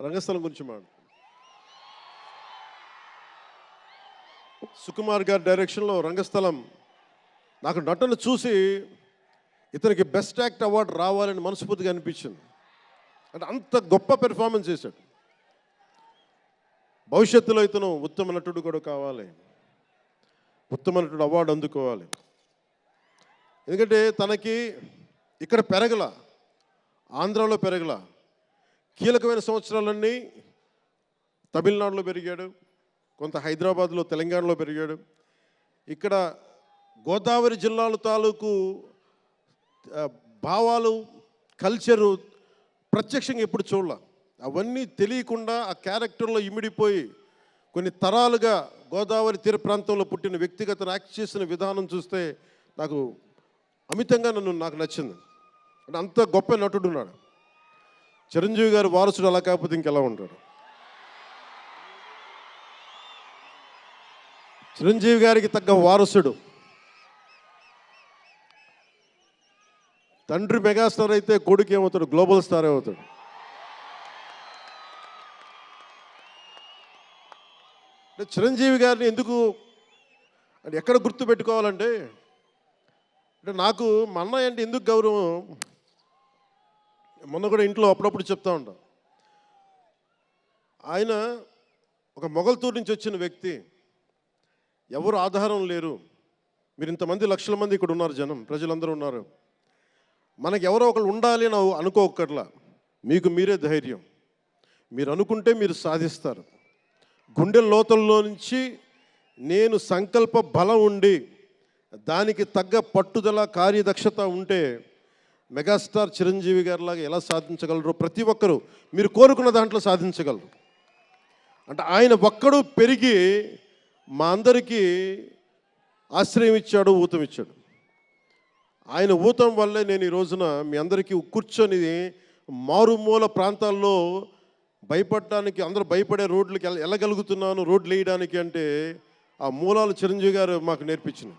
రంగస్థలం గురించి మాట సుకుమార్ గారి డైరెక్షన్లో రంగస్థలం నాకు నటన చూసి ఇతనికి బెస్ట్ యాక్ట్ అవార్డు రావాలని మనస్ఫూర్తిగా అనిపించింది. అంటే అంత గొప్ప పెర్ఫార్మెన్స్ చేశాడు. భవిష్యత్తులో ఇతను ఉత్తమ నటుడు కూడా కావాలి, ఉత్తమ నటుడు అవార్డు అందుకోవాలి. ఎందుకంటే తనకి ఇక్కడ పెరగల, ఆంధ్రాలో పెరగల, కీలకమైన సంవత్సరాలన్నీ తమిళనాడులో పెరిగాడు, కొంత హైదరాబాద్లో తెలంగాణలో పెరిగాడు. ఇక్కడ గోదావరి జిల్లాల తాలూకు భావాలు కల్చరు ప్రత్యక్షంగా ఎప్పుడు చూడాల. అవన్నీ తెలియకుండా ఆ క్యారెక్టర్లో ఇమిడిపోయి కొన్ని తరాలుగా గోదావరి తీర ప్రాంతంలో పుట్టిన వ్యక్తిగత యాక్ట్ చేసిన విధానం చూస్తే నాకు అమితంగా నాకు నచ్చింది. అంటే అంత గొప్ప నటుడు ఉన్నాడు. చిరంజీవి గారి వారసుడు అలా కాకపోతే ఇంకెలా ఉంటాడు? చిరంజీవి గారికి తగ్గ వారసుడు. తండ్రి మెగాస్టార్ అయితే కొడుకు ఏమవుతాడు? గ్లోబల్ స్టార్ అవుతాడు. అంటే చిరంజీవి గారిని ఎందుకు అంటే ఎక్కడ గుర్తు పెట్టుకోవాలంటే, అంటే నాకు మా అన్నయ్య అంటే ఎందుకు గౌరవం, మొన్న కూడా ఇంట్లో అప్పుడప్పుడు చెప్తా ఉంటాం. ఆయన ఒక మొగల్తూరు నుంచి వచ్చిన వ్యక్తి, ఎవరు ఆధారం లేరు. మీరు ఇంతమంది లక్షల మంది ఇక్కడ ఉన్నారు, జనం ప్రజలందరూ ఉన్నారు. మనకు ఎవరో ఒకళ్ళు ఉండాలి అని అనుకోకర్లా, మీకు మీరే ధైర్యం. మీరు అనుకుంటే మీరు సాధిస్తారు. గుండె లోతుల్లో నుంచి నేను సంకల్ప బలం ఉండి దానికి తగ్గ పట్టుదల కార్యదక్షత ఉంటే మెగాస్టార్ చిరంజీవి గారిలాగా ఎలా సాధించగలరో ప్రతి ఒక్కరూ మీరు కోరుకున్న దాంట్లో సాధించగలరు. అంటే ఆయన ఒక్కడు పెరిగి మా అందరికీ ఆశ్రయం ఇచ్చాడు, ఊతం ఇచ్చాడు. ఆయన ఊతం వల్లే నేను ఈ రోజున మీ అందరికీ కూర్చొని మారుమూల ప్రాంతాల్లో భయపడడానికి, అందరూ భయపడే రోడ్లకి వెళ్ళగలుగుతున్నాను, రోడ్లు వేయడానికి. అంటే ఆ మూలాలు చిరంజీవి గారు మాకు నేర్పించినాయి.